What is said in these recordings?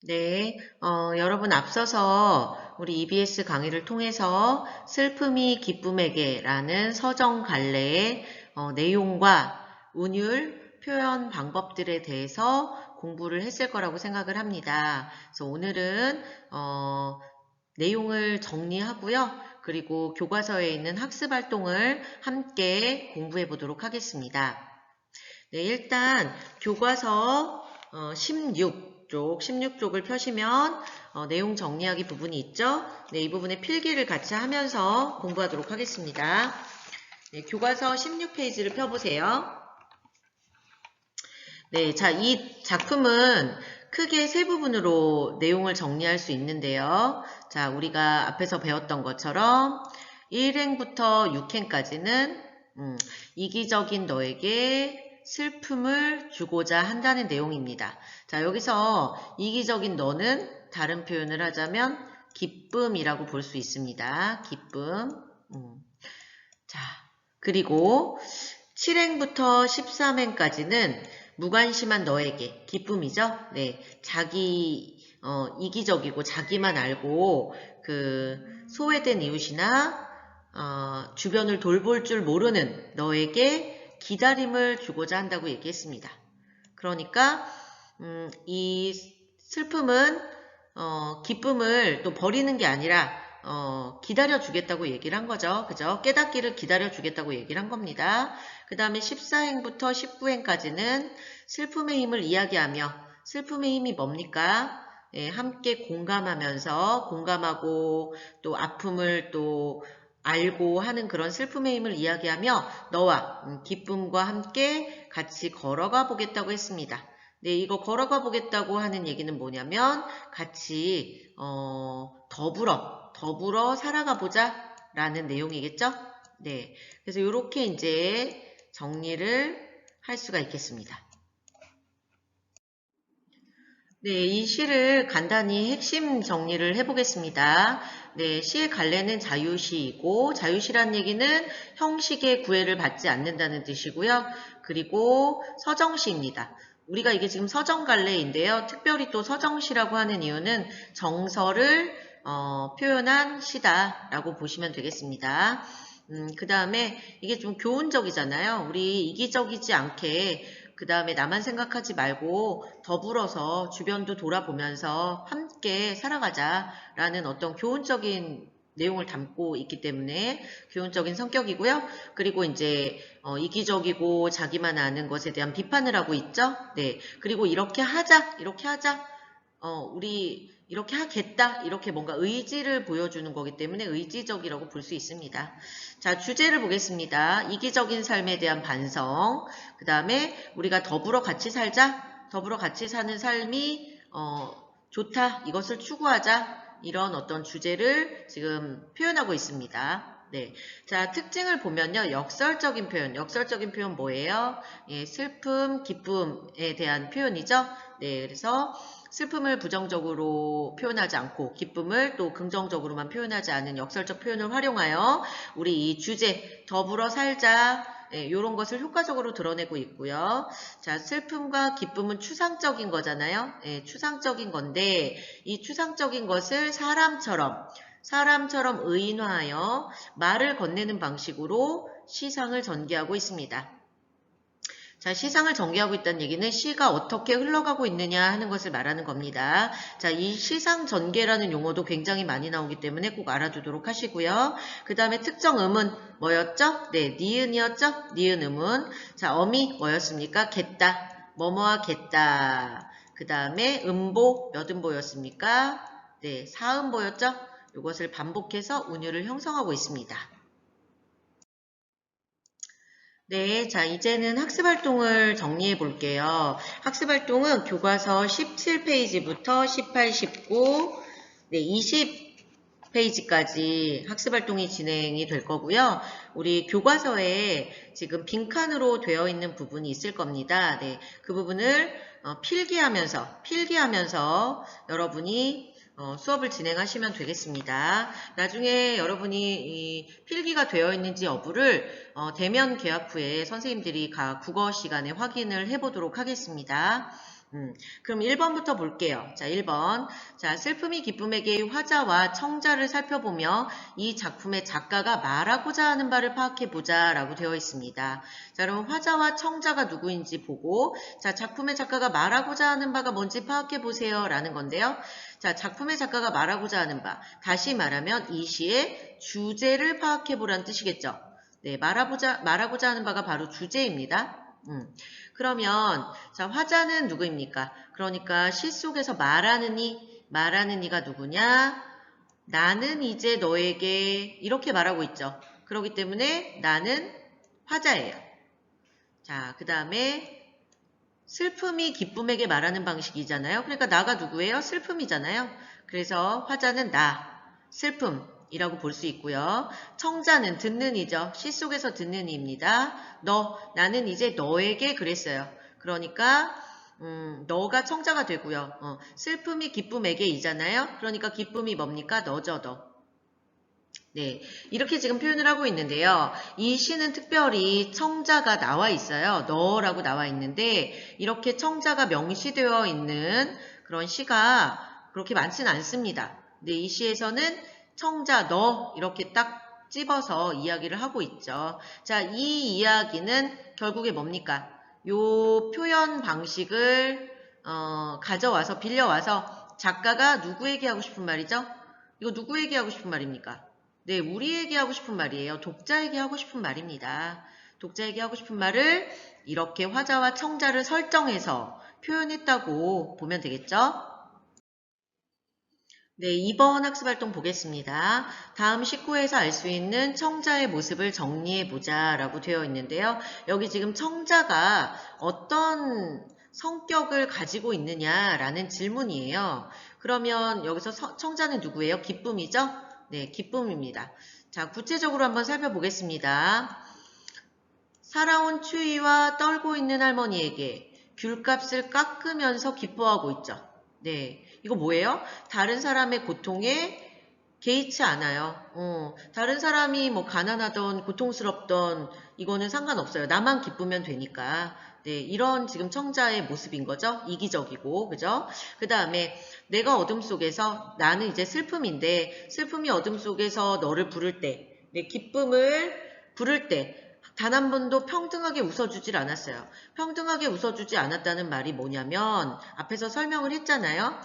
네, 여러분 앞서서 우리 EBS 강의를 통해서 슬픔이 기쁨에게라는 서정 갈래의 내용과 운율, 표현 방법들에 대해서 공부를 했을 거라고 생각을 합니다. 그래서 오늘은 내용을 정리하고요. 그리고 교과서에 있는 학습 활동을 함께 공부해 보도록 하겠습니다. 네, 일단 교과서 16쪽을 펴시면 내용 정리하기 부분이 있죠. 네, 이 부분에 필기를 같이 하면서 공부하도록 하겠습니다. 네, 교과서 16페이지를 펴보세요. 네, 자, 이 작품은 크게 세 부분으로 내용을 정리할 수 있는데요. 자, 우리가 앞에서 배웠던 것처럼 1행부터 6행까지는 이기적인 너에게 슬픔을 주고자 한다는 내용입니다. 자, 여기서 이기적인 너는 다른 표현을 하자면 기쁨이라고 볼 수 있습니다. 기쁨. 자, 그리고 7행부터 13행까지는 무관심한 너에게 기쁨이죠. 네, 이기적이고 자기만 알고 소외된 이웃이나 주변을 돌볼 줄 모르는 너에게 기다림을 주고자 한다고 얘기했습니다. 그러니까 이 슬픔은 기쁨을 또 버리는 게 아니라 기다려주겠다고 얘기를 한 거죠. 그죠? 깨닫기를 기다려주겠다고 얘기를 한 겁니다. 그 다음에 14행부터 19행까지는 슬픔의 힘을 이야기하며 슬픔의 힘이 뭡니까? 예, 함께 공감하고 또 아픔을 또 알고 하는 그런 슬픔의 힘을 이야기하며 너와 기쁨과 함께 같이 걸어가 보겠다고 했습니다. 네, 이거 걸어가 보겠다고 하는 얘기는 뭐냐면 같이 더불어 살아가 보자 라는 내용이겠죠? 네, 그래서 이렇게 이제 정리를 할 수가 있겠습니다. 네, 이 시를 간단히 핵심 정리를 해보겠습니다. 네, 시의 갈래는 자유시이고 자유시란 얘기는 형식의 구애를 받지 않는다는 뜻이고요. 그리고 서정시입니다. 우리가 이게 지금 서정갈래인데요. 특별히 또 서정시라고 하는 이유는 정서를 표현한 시다라고 보시면 되겠습니다. 그 다음에 이게 좀 교훈적이잖아요. 우리 이기적이지 않게 그 다음에 나만 생각하지 말고 더불어서 주변도 돌아보면서 함께 살아가자라는 어떤 교훈적인 내용을 담고 있기 때문에 교훈적인 성격이고요. 그리고 이제 이기적이고 자기만 아는 것에 대한 비판을 하고 있죠. 네. 그리고 이렇게 하자. 우리 이렇게 하겠다. 이렇게 뭔가 의지를 보여주는 거기 때문에 의지적이라고 볼 수 있습니다. 자, 주제를 보겠습니다. 이기적인 삶에 대한 반성. 그 다음에 우리가 더불어 같이 살자. 더불어 같이 사는 삶이 좋다. 이것을 추구하자. 이런 어떤 주제를 지금 표현하고 있습니다. 네. 자, 특징을 보면요. 역설적인 표현 뭐예요? 예, 슬픔, 기쁨에 대한 표현이죠. 네, 그래서 슬픔을 부정적으로 표현하지 않고 기쁨을 또 긍정적으로만 표현하지 않은 역설적 표현을 활용하여 우리 이 주제 더불어 살자 이런 것을 효과적으로 드러내고 있고요. 자, 슬픔과 기쁨은 추상적인 거잖아요. 예, 추상적인 건데 이 추상적인 것을 사람처럼 의인화하여 말을 건네는 방식으로 시상을 전개하고 있습니다. 자, 시상을 전개하고 있다는 얘기는 시가 어떻게 흘러가고 있느냐 하는 것을 말하는 겁니다. 자, 이 시상 전개라는 용어도 굉장히 많이 나오기 때문에 꼭 알아두도록 하시고요. 그 다음에 특정 음은 뭐였죠? 네, 니은이었죠? 니은 음은. 자, 어미 뭐였습니까? 겠다. 뭐뭐하겠다. 그 다음에 음보 몇 음보였습니까? 네, 사음보였죠? 이것을 반복해서 운율을 형성하고 있습니다. 네, 자, 이제는 학습활동을 정리해 볼게요. 학습활동은 교과서 17페이지부터 18, 19, 네, 20페이지까지 학습활동이 진행이 될 거고요. 우리 교과서에 지금 빈칸으로 되어 있는 부분이 있을 겁니다. 네, 그 부분을 필기하면서 여러분이 수업을 진행하시면 되겠습니다. 나중에 여러분이 이 필기가 되어 있는지 여부를 대면 개학 후에 선생님들이 각 국어 시간에 확인을 해보도록 하겠습니다. 그럼 1번부터 볼게요. 자, 1번. 자, 슬픔이 기쁨에게의 화자와 청자를 살펴보며 이 작품의 작가가 말하고자 하는 바를 파악해보자 라고 되어 있습니다. 자, 그럼 화자와 청자가 누구인지 보고, 자, 작품의 작가가 말하고자 하는 바가 뭔지 파악해보세요 라는 건데요. 자, 작품의 작가가 말하고자 하는 바. 다시 말하면 이 시의 주제를 파악해보라는 뜻이겠죠. 네, 말하고자 하는 바가 바로 주제입니다. 그러면 자 화자는 누구입니까? 그러니까 시 속에서 말하는 이가 누구냐? 나는 이제 너에게 이렇게 말하고 있죠. 그렇기 때문에 나는 화자예요. 자, 그 다음에 슬픔이 기쁨에게 말하는 방식이잖아요. 그러니까 나가 누구예요? 슬픔이잖아요. 그래서 화자는 나, 슬픔이라고 볼 수 있고요. 청자는 듣는 이죠. 시 속에서 듣는 이입니다. 나는 이제 너에게 그랬어요. 그러니까 너가 청자가 되고요. 슬픔이 기쁨에게 이잖아요. 그러니까 기쁨이 뭡니까? 너죠, 너. 네, 이렇게 지금 표현을 하고 있는데요. 이 시는 특별히 청자가 나와 있어요. 너라고 나와 있는데 이렇게 청자가 명시되어 있는 그런 시가 그렇게 많지는 않습니다. 근데 이 시에서는 청자, 너 이렇게 딱 집어서 이야기를 하고 있죠. 자, 이 이야기는 결국에 뭡니까? 요 표현 방식을 가져와서 빌려와서 작가가 누구에게 하고 싶은 말이죠? 이거 누구에게 하고 싶은 말입니까? 네, 우리에게 하고 싶은 말이에요. 독자에게 하고 싶은 말입니다. 독자에게 하고 싶은 말을 이렇게 화자와 청자를 설정해서 표현했다고 보면 되겠죠? 네, 2번 학습활동 보겠습니다. 다음 19에서 알 수 있는 청자의 모습을 정리해보자 라고 되어 있는데요. 여기 지금 청자가 어떤 성격을 가지고 있느냐라는 질문이에요. 그러면 여기서 청자는 누구예요? 기쁨이죠? 네, 기쁨입니다. 자, 구체적으로 한번 살펴보겠습니다. 살아온 추위와 떨고 있는 할머니에게 귤값을 깎으면서 기뻐하고 있죠. 네, 이거 뭐예요? 다른 사람의 고통에 개의치 않아요. 다른 사람이 뭐 가난하던 고통스럽던 이거는 상관없어요. 나만 기쁘면 되니까. 네, 이런 지금 청자의 모습인 거죠. 이기적이고, 그죠? 그 다음에 내가 어둠 속에서 나는 이제 슬픔인데 슬픔이 어둠 속에서 너를 부를 때, 내 기쁨을 부를 때 단 한 번도 평등하게 웃어주질 않았어요. 평등하게 웃어주지 않았다는 말이 뭐냐면 앞에서 설명을 했잖아요.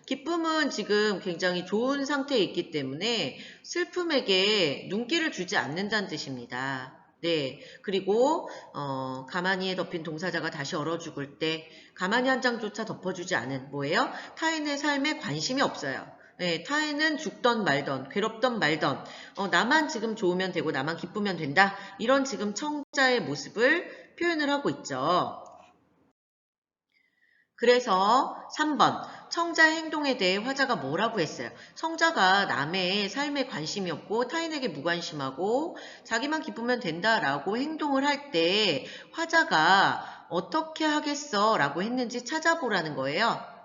기쁨은 지금 굉장히 좋은 상태에 있기 때문에 슬픔에게 눈길을 주지 않는다는 뜻입니다. 네, 그리고 가만히에 덮인 동사자가 다시 얼어 죽을 때 가만히 한 장조차 덮어주지 않은 뭐예요? 타인의 삶에 관심이 없어요. 네, 타인은 죽던 말던 괴롭던 말던 나만 지금 좋으면 되고 나만 기쁘면 된다. 이런 지금 청자의 모습을 표현을 하고 있죠. 그래서 3번 청자의 행동에 대해 화자가 뭐라고 했어요? 청자가 남의 삶에 관심이 없고 타인에게 무관심하고 자기만 기쁘면 된다라고 행동을 할 때 화자가 어떻게 하겠어? 라고 했는지 찾아보라는 거예요.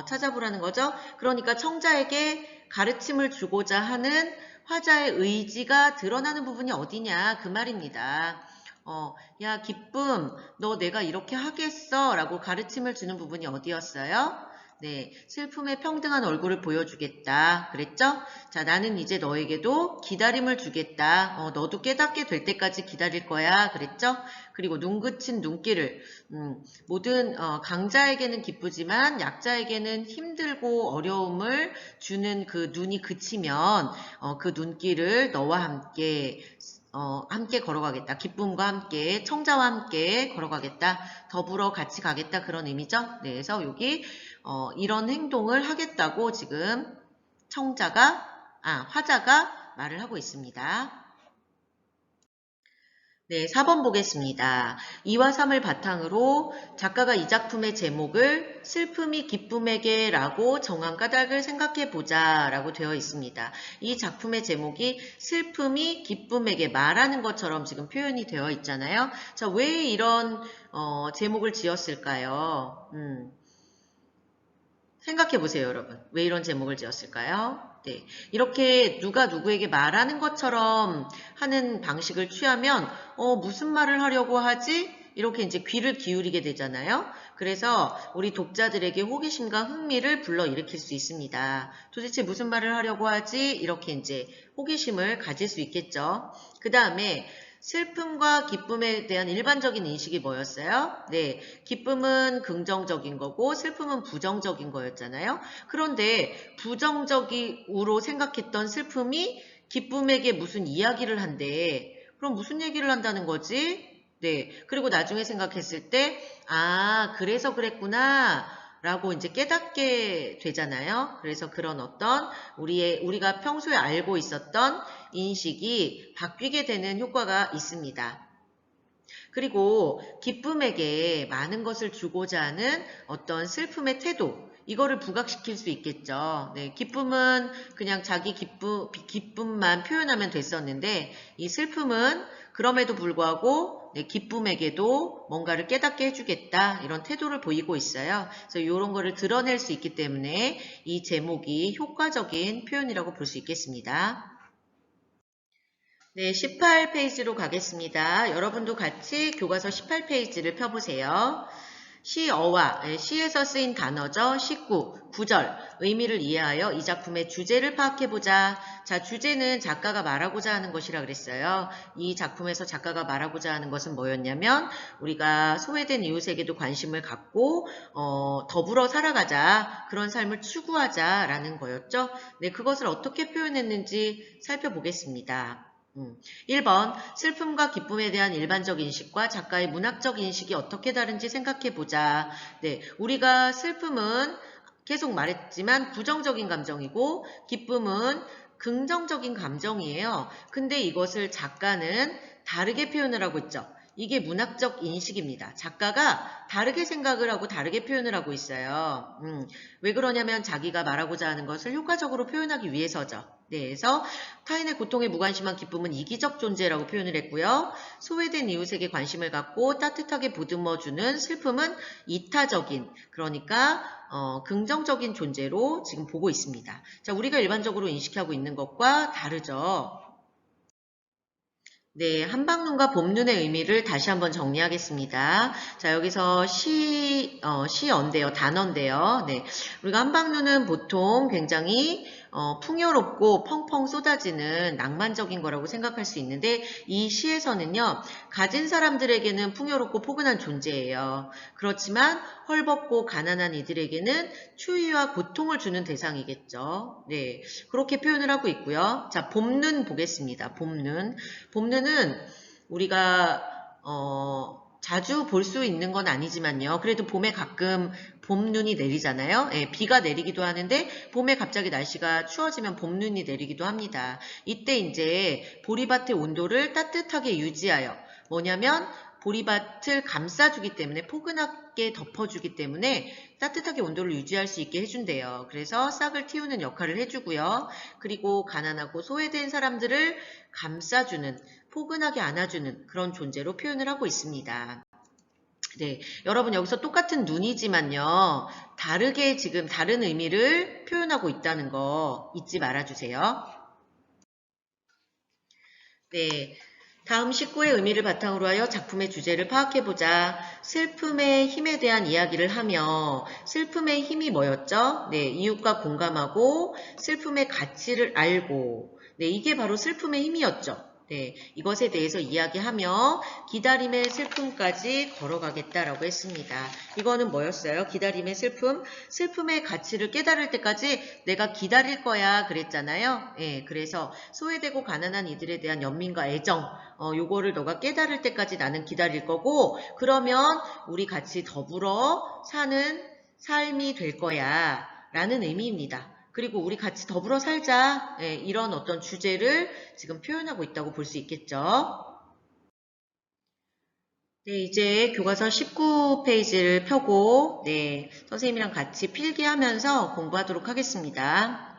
찾아보라는 거죠. 그러니까 청자에게 가르침을 주고자 하는 화자의 의지가 드러나는 부분이 어디냐 그 말입니다. 야, 기쁨, 너 내가 이렇게 하겠어? 라고 가르침을 주는 부분이 어디였어요? 네, 슬픔의 평등한 얼굴을 보여주겠다. 그랬죠? 자, 나는 이제 너에게도 기다림을 주겠다. 너도 깨닫게 될 때까지 기다릴 거야. 그랬죠? 그리고 눈 그친 눈길을, 모든 강자에게는 기쁘지만 약자에게는 힘들고 어려움을 주는 그 눈이 그치면 그 눈길을 너와 함께 걸어가겠다. 기쁨과 함께, 청자와 함께 걸어가겠다. 더불어 같이 가겠다. 그런 의미죠. 네, 그래서 여기 이런 행동을 하겠다고 지금 화자가 말을 하고 있습니다. 네, 4번 보겠습니다. 2와 3을 바탕으로 작가가 이 작품의 제목을 슬픔이 기쁨에게 라고 정한 까닭을 생각해 보자 라고 되어 있습니다. 이 작품의 제목이 슬픔이 기쁨에게 말하는 것처럼 지금 표현이 되어 있잖아요. 자, 왜 이런 제목을 지었을까요? 생각해 보세요, 여러분. 왜 이런 제목을 지었을까요? 네. 이렇게 누가 누구에게 말하는 것처럼 하는 방식을 취하면, 무슨 말을 하려고 하지? 이렇게 이제 귀를 기울이게 되잖아요. 그래서 우리 독자들에게 호기심과 흥미를 불러일으킬 수 있습니다. 도대체 무슨 말을 하려고 하지? 이렇게 이제 호기심을 가질 수 있겠죠. 그 다음에 슬픔과 기쁨에 대한 일반적인 인식이 뭐였어요? 네, 기쁨은 긍정적인 거고 슬픔은 부정적인 거였잖아요. 그런데 부정적으로 생각했던 슬픔이 기쁨에게 무슨 이야기를 한대. 그럼 무슨 얘기를 한다는 거지? 네, 그리고 나중에 생각했을 때, 아, 그래서 그랬구나. 라고 이제 깨닫게 되잖아요. 그래서 그런 어떤 우리가 평소에 알고 있었던 인식이 바뀌게 되는 효과가 있습니다. 그리고 기쁨에게 많은 것을 주고자 하는 어떤 슬픔의 태도, 이거를 부각시킬 수 있겠죠. 네, 기쁨은 그냥 자기 기쁨만 표현하면 됐었는데, 이 슬픔은 그럼에도 불구하고 기쁨에게도 뭔가를 깨닫게 해주겠다, 이런 태도를 보이고 있어요. 그래서 이런 거를 드러낼 수 있기 때문에 이 제목이 효과적인 표현이라고 볼 수 있겠습니다. 네, 18페이지로 가겠습니다. 여러분도 같이 교과서 18페이지를 펴보세요. 시어와 시에서 쓰인 단어죠. 19, 구절, 의미를 이해하여 이 작품의 주제를 파악해보자. 자, 주제는 작가가 말하고자 하는 것이라 그랬어요. 이 작품에서 작가가 말하고자 하는 것은 뭐였냐면 우리가 소외된 이웃에게도 관심을 갖고 더불어 살아가자. 그런 삶을 추구하자라는 거였죠. 네, 그것을 어떻게 표현했는지 살펴보겠습니다. 1번, 슬픔과 기쁨에 대한 일반적 인식과 작가의 문학적 인식이 어떻게 다른지 생각해보자. 네, 우리가 슬픔은 계속 말했지만 부정적인 감정이고 기쁨은 긍정적인 감정이에요. 근데 이것을 작가는 다르게 표현을 하고 있죠. 이게 문학적 인식입니다. 작가가 다르게 생각을 하고 다르게 표현을 하고 있어요. 왜 그러냐면 자기가 말하고자 하는 것을 효과적으로 표현하기 위해서죠. 네, 그래서 타인의 고통에 무관심한 기쁨은 이기적 존재라고 표현을 했고요. 소외된 이웃에게 관심을 갖고 따뜻하게 보듬어주는 슬픔은 이타적인, 그러니까 긍정적인 존재로 지금 보고 있습니다. 자, 우리가 일반적으로 인식하고 있는 것과 다르죠. 네, 한방눈과 봄눈의 의미를 다시 한번 정리하겠습니다. 자, 여기서 시어인데요, 단어인데요. 네, 우리가 한방눈은 보통 굉장히 풍요롭고 펑펑 쏟아지는 낭만적인 거라고 생각할 수 있는데 이 시에서는요, 가진 사람들에게는 풍요롭고 포근한 존재예요. 그렇지만 헐벗고 가난한 이들에게는 추위와 고통을 주는 대상이겠죠. 네, 그렇게 표현을 하고 있고요. 자, 봄눈 보겠습니다. 봄눈은 우리가 자주 볼 수 있는 건 아니지만요. 그래도 봄에 가끔 봄눈이 내리잖아요. 예, 비가 내리기도 하는데 봄에 갑자기 날씨가 추워지면 봄눈이 내리기도 합니다. 이때 이제 보리밭의 온도를 따뜻하게 유지하여 뭐냐면 보리밭을 감싸주기 때문에 포근하게 덮어주기 때문에 따뜻하게 온도를 유지할 수 있게 해준대요. 그래서 싹을 틔우는 역할을 해주고요. 그리고 가난하고 소외된 사람들을 감싸주는, 포근하게 안아주는 그런 존재로 표현을 하고 있습니다. 네, 여러분 여기서 똑같은 눈이지만요. 다르게 지금 다른 의미를 표현하고 있다는 거 잊지 말아주세요. 네, 다음 19의 의미를 바탕으로 하여 작품의 주제를 파악해보자. 슬픔의 힘에 대한 이야기를 하며 슬픔의 힘이 뭐였죠? 네, 이웃과 공감하고 슬픔의 가치를 알고 네, 이게 바로 슬픔의 힘이었죠. 네, 이것에 대해서 이야기하며 기다림의 슬픔까지 걸어가겠다라고 했습니다. 이거는 뭐였어요? 기다림의 슬픔? 슬픔의 가치를 깨달을 때까지 내가 기다릴 거야 그랬잖아요. 네, 그래서 소외되고 가난한 이들에 대한 연민과 애정, 요거를 너가 깨달을 때까지 나는 기다릴 거고 그러면 우리 같이 더불어 사는 삶이 될 거야 라는 의미입니다. 그리고 우리 같이 더불어 살자. 네, 이런 어떤 주제를 지금 표현하고 있다고 볼 수 있겠죠. 네, 이제 교과서 19페이지를 펴고 네, 선생님이랑 같이 필기하면서 공부하도록 하겠습니다.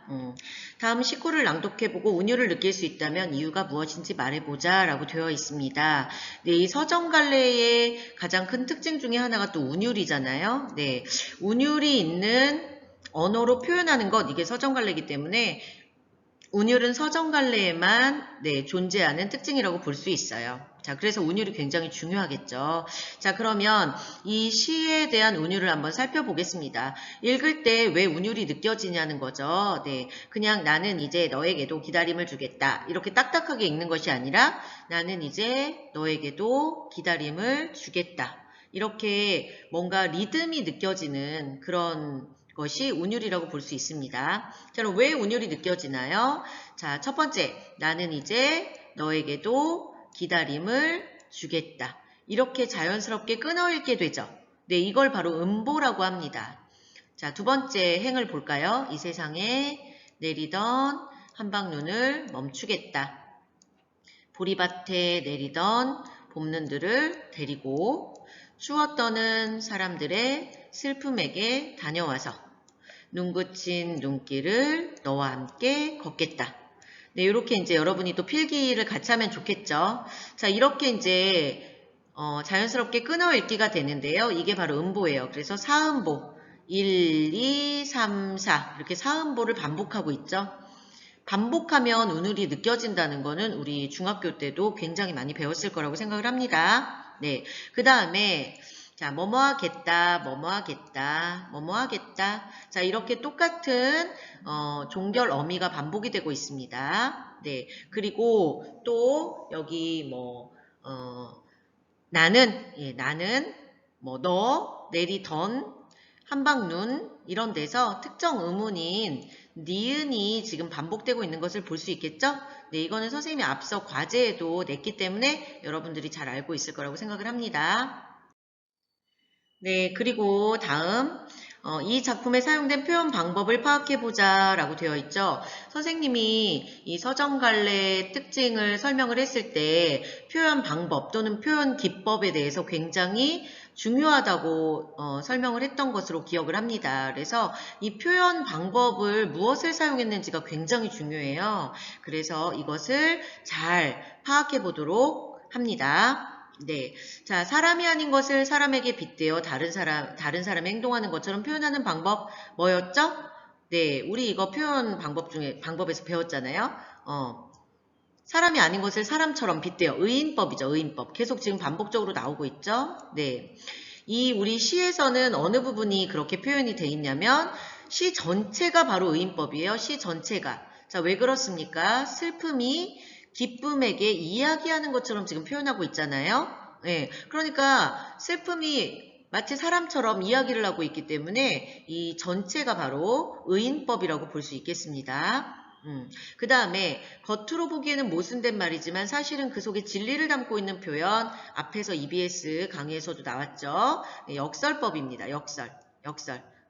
다음 19를 낭독해보고 운율을 느낄 수 있다면 이유가 무엇인지 말해보자 라고 되어 있습니다. 네, 이 서정갈래의 가장 큰 특징 중에 하나가 또 운율이잖아요. 네, 운율이 있는 언어로 표현하는 것, 이게 서정갈래이기 때문에 운율은 서정갈래에만 존재하는 특징이라고 볼 수 있어요. 자, 그래서 운율이 굉장히 중요하겠죠. 자, 그러면 이 시에 대한 운율을 한번 살펴보겠습니다. 읽을 때 왜 운율이 느껴지냐는 거죠. 네, 그냥 나는 이제 너에게도 기다림을 주겠다. 이렇게 딱딱하게 읽는 것이 아니라 나는 이제 너에게도 기다림을 주겠다. 이렇게 뭔가 리듬이 느껴지는 그런 것이 운율이라고 볼 수 있습니다. 자, 그럼 왜 운율이 느껴지나요? 자, 첫 번째, 나는 이제 너에게도 기다림을 주겠다. 이렇게 자연스럽게 끊어읽게 되죠. 네, 이걸 바로 음보라고 합니다. 자, 두 번째 행을 볼까요? 이 세상에 내리던 한방눈을 멈추겠다. 보리밭에 내리던 봄눈들을 데리고 추워 떠는 사람들의 슬픔에게 다녀와서 눈 그친 눈길을 너와 함께 걷겠다. 네, 이렇게 이제 여러분이 또 필기를 같이 하면 좋겠죠. 자, 이렇게 이제 자연스럽게 끊어 읽기가 되는데요. 이게 바로 음보예요. 그래서 사음보 1, 2, 3, 4 이렇게 사음보를 반복하고 있죠. 반복하면 운율이 느껴진다는 거는 우리 중학교 때도 굉장히 많이 배웠을 거라고 생각을 합니다. 네, 그 다음에 자, 뭐뭐 하겠다, 뭐뭐 하겠다, 뭐뭐 하겠다. 자, 이렇게 똑같은 종결 어미가 반복이 되고 있습니다. 네, 그리고 또 여기 나는, 나는, 너, 내리던, 한방눈 이런 데서 특정 의문인 니은이 지금 반복되고 있는 것을 볼 수 있겠죠? 네, 이거는 선생님이 앞서 과제에도 냈기 때문에 여러분들이 잘 알고 있을 거라고 생각을 합니다. 네, 그리고 다음 이 작품에 사용된 표현 방법을 파악해보자 라고 되어 있죠. 선생님이 이 서정갈래의 특징을 설명을 했을 때 표현 방법 또는 표현 기법에 대해서 굉장히 중요하다고 설명을 했던 것으로 기억을 합니다. 그래서 이 표현 방법을 무엇을 사용했는지가 굉장히 중요해요. 그래서 이것을 잘 파악해 보도록 합니다. 네. 자, 사람이 아닌 것을 사람에게 빗대어 다른 사람이 행동하는 것처럼 표현하는 방법 뭐였죠? 네. 우리 이거 표현 방법에서 배웠잖아요. 사람이 아닌 것을 사람처럼 빗대어. 의인법이죠. 의인법. 계속 지금 반복적으로 나오고 있죠. 네. 이 우리 시에서는 어느 부분이 그렇게 표현이 돼 있냐면 시 전체가 바로 의인법이에요. 시 전체가. 자, 왜 그렇습니까? 슬픔이 기쁨에게 이야기하는 것처럼 지금 표현하고 있잖아요. 네, 그러니까 슬픔이 마치 사람처럼 이야기를 하고 있기 때문에 이 전체가 바로 의인법이라고 볼 수 있겠습니다. 그 다음에 겉으로 보기에는 모순된 말이지만 사실은 그 속에 진리를 담고 있는 표현 앞에서 EBS 강의에서도 나왔죠. 네, 역설법입니다. 역설.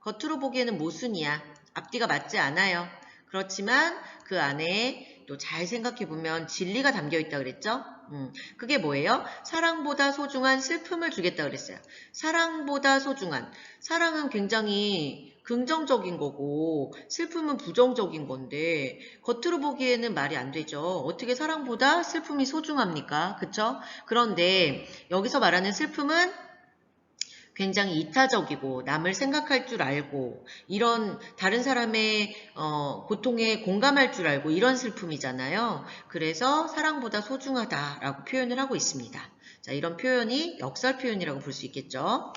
겉으로 보기에는 모순이야. 앞뒤가 맞지 않아요. 그렇지만 그 안에 또 잘 생각해보면 진리가 담겨있다 그랬죠? 그게 뭐예요? 사랑보다 소중한 슬픔을 주겠다 그랬어요. 사랑보다 소중한. 사랑은 굉장히 긍정적인 거고 슬픔은 부정적인 건데 겉으로 보기에는 말이 안 되죠. 어떻게 사랑보다 슬픔이 소중합니까? 그쵸? 그런데 여기서 말하는 슬픔은 굉장히 이타적이고 남을 생각할 줄 알고 이런 다른 사람의 고통에 공감할 줄 알고 이런 슬픔이잖아요. 그래서 사랑보다 소중하다라고 표현을 하고 있습니다. 자, 이런 표현이 역설 표현이라고 볼 수 있겠죠.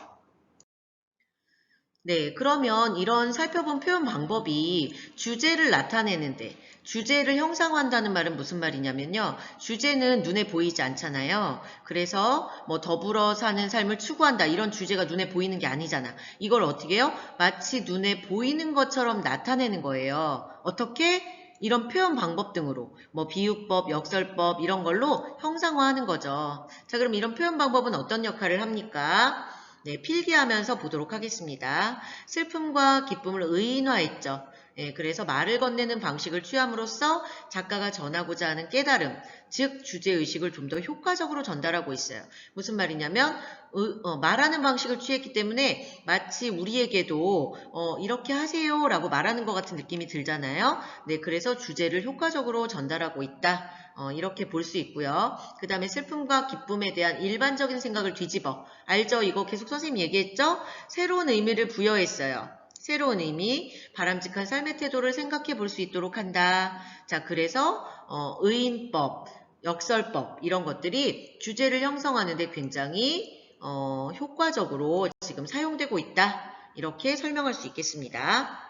네, 그러면 이런 살펴본 표현 방법이 주제를 나타내는데 주제를 형상화한다는 말은 무슨 말이냐면요. 주제는 눈에 보이지 않잖아요. 그래서 더불어 사는 삶을 추구한다 이런 주제가 눈에 보이는 게 아니잖아. 이걸 어떻게 해요? 마치 눈에 보이는 것처럼 나타내는 거예요. 어떻게? 이런 표현 방법 등으로 비유법, 역설법 이런 걸로 형상화하는 거죠. 자, 그럼 이런 표현 방법은 어떤 역할을 합니까? 네, 필기하면서 보도록 하겠습니다. 슬픔과 기쁨을 의인화했죠. 네, 그래서 말을 건네는 방식을 취함으로써 작가가 전하고자 하는 깨달음, 즉 주제의식을 좀 더 효과적으로 전달하고 있어요. 무슨 말이냐면 말하는 방식을 취했기 때문에 마치 우리에게도 이렇게 하세요 라고 말하는 것 같은 느낌이 들잖아요. 네, 그래서 주제를 효과적으로 전달하고 있다. 이렇게 볼 수 있고요. 그 다음에 슬픔과 기쁨에 대한 일반적인 생각을 뒤집어. 알죠? 이거 계속 선생님이 얘기했죠? 새로운 의미를 부여했어요. 새로운 의미, 바람직한 삶의 태도를 생각해 볼 수 있도록 한다. 자, 그래서 의인법, 역설법 이런 것들이 주제를 형성하는 데 굉장히 효과적으로 지금 사용되고 있다. 이렇게 설명할 수 있겠습니다.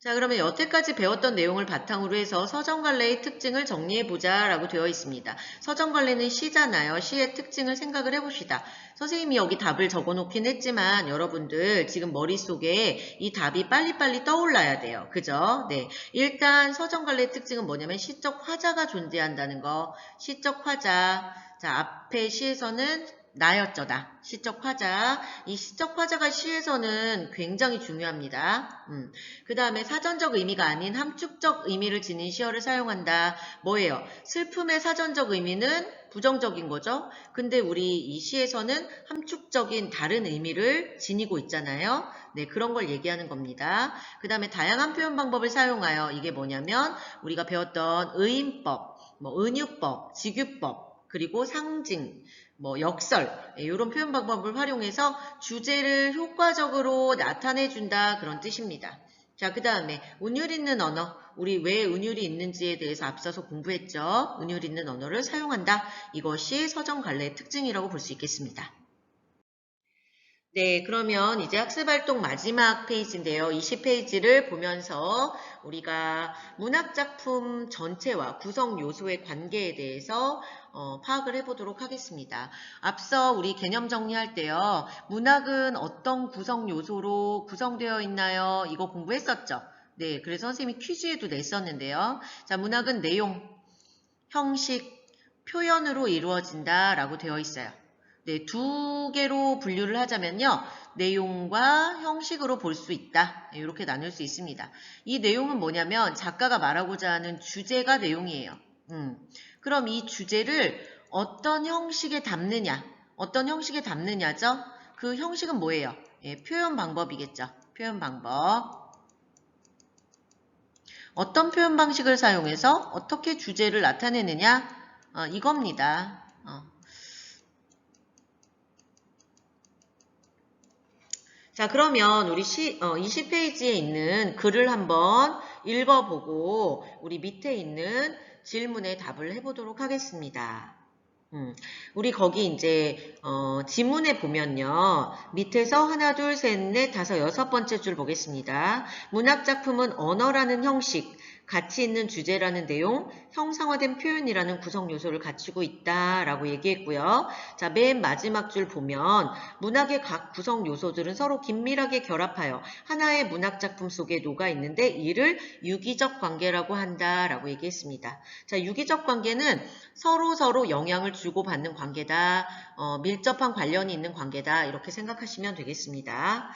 자, 그러면 여태까지 배웠던 내용을 바탕으로 해서 서정갈래의 특징을 정리해보자 라고 되어 있습니다. 서정갈래는 시잖아요. 시의 특징을 생각을 해봅시다. 선생님이 여기 답을 적어놓긴 했지만 여러분들 지금 머릿속에 이 답이 빨리빨리 떠올라야 돼요. 그죠? 네. 일단 서정갈래의 특징은 뭐냐면 시적 화자가 존재한다는 거. 시적 화자. 자, 앞에 시에서는 나였죠, 나. 시적 화자. 이 시적 화자가 시에서는 굉장히 중요합니다. 그 다음에 사전적 의미가 아닌 함축적 의미를 지닌 시어를 사용한다. 뭐예요? 슬픔의 사전적 의미는 부정적인 거죠. 근데 우리 이 시에서는 함축적인 다른 의미를 지니고 있잖아요. 네, 그런 걸 얘기하는 겁니다. 그 다음에 다양한 표현 방법을 사용하여 이게 뭐냐면 우리가 배웠던 의인법, 은유법, 직유법, 그리고 상징, 역설 이런 표현 방법을 활용해서 주제를 효과적으로 나타내준다 그런 뜻입니다. 자, 그 다음에 운율 있는 언어. 우리 왜 운율이 있는지에 대해서 앞서서 공부했죠. 운율 있는 언어를 사용한다. 이것이 서정갈래의 특징이라고 볼 수 있겠습니다. 네, 그러면 이제 학습활동 마지막 페이지인데요. 20페이지를 보면서 우리가 문학작품 전체와 구성 요소의 관계에 대해서 파악을 해보도록 하겠습니다. 앞서 우리 개념 정리할 때요. 문학은 어떤 구성 요소로 구성되어 있나요? 이거 공부했었죠? 네, 그래서 선생님이 퀴즈에도 냈었는데요. 자, 문학은 내용, 형식, 표현으로 이루어진다 라고 되어 있어요. 네, 두 개로 분류를 하자면요. 내용과 형식으로 볼 수 있다. 네, 이렇게 나눌 수 있습니다. 이 내용은 뭐냐면 작가가 말하고자 하는 주제가 내용이에요. 그럼 이 주제를 어떤 형식에 담느냐? 어떤 형식에 담느냐죠? 그 형식은 뭐예요? 예, 표현 방법이겠죠. 표현 방법. 어떤 표현 방식을 사용해서 어떻게 주제를 나타내느냐? 이겁니다. 자, 그러면 우리 20페이지에 있는 글을 한번 읽어보고 우리 밑에 있는 질문에 답을 해보도록 하겠습니다. 우리 거기 이제 지문에 보면요. 밑에서 하나, 둘, 셋, 넷, 다섯, 여섯 번째 줄 보겠습니다. 문학작품은 언어라는 형식, 가치 있는 주제라는 내용, 형상화된 표현이라는 구성 요소를 갖추고 있다라고 얘기했고요. 자, 맨 마지막 줄 보면 문학의 각 구성 요소들은 서로 긴밀하게 결합하여 하나의 문학작품 속에 녹아 있는데 이를 유기적 관계라고 한다라고 얘기했습니다. 자, 유기적 관계는 서로 영향을 주고받는 관계다, 밀접한 관련이 있는 관계다 이렇게 생각하시면 되겠습니다.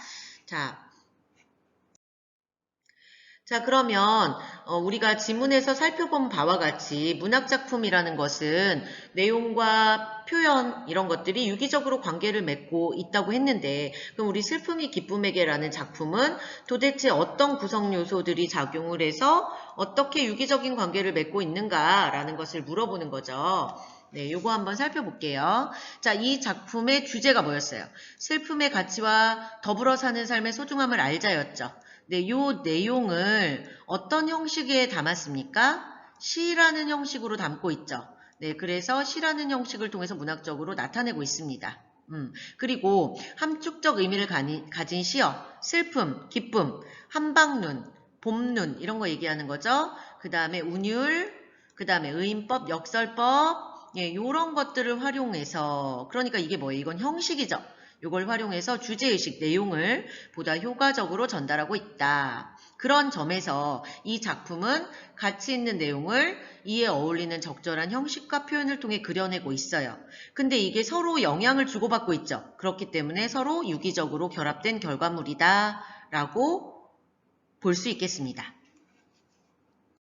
자, 그러면 우리가 지문에서 살펴본 바와 같이 문학작품이라는 것은 내용과 표현 이런 것들이 유기적으로 관계를 맺고 있다고 했는데 그럼 우리 슬픔이 기쁨에게라는 작품은 도대체 어떤 구성 요소들이 작용을 해서 어떻게 유기적인 관계를 맺고 있는가라는 것을 물어보는 거죠. 네, 요거 한번 살펴볼게요. 자, 이 작품의 주제가 뭐였어요? 슬픔의 가치와 더불어 사는 삶의 소중함을 알자였죠. 네, 요 내용을 어떤 형식에 담았습니까? 시라는 형식으로 담고 있죠. 네, 그래서 시라는 형식을 통해서 문학적으로 나타내고 있습니다. 그리고 함축적 의미를 가진 시어, 슬픔, 기쁨, 한방눈, 봄눈 이런 거 얘기하는 거죠. 그 다음에 운율, 그 다음에 의인법, 역설법, 예, 요런 것들을 활용해서 그러니까 이게 뭐예요? 이건 형식이죠. 이걸 활용해서 주제의식 내용을 보다 효과적으로 전달하고 있다. 그런 점에서 이 작품은 가치 있는 내용을 이에 어울리는 적절한 형식과 표현을 통해 그려내고 있어요. 근데 이게 서로 영향을 주고받고 있죠. 그렇기 때문에 서로 유기적으로 결합된 결과물이다 라고 볼 수 있겠습니다.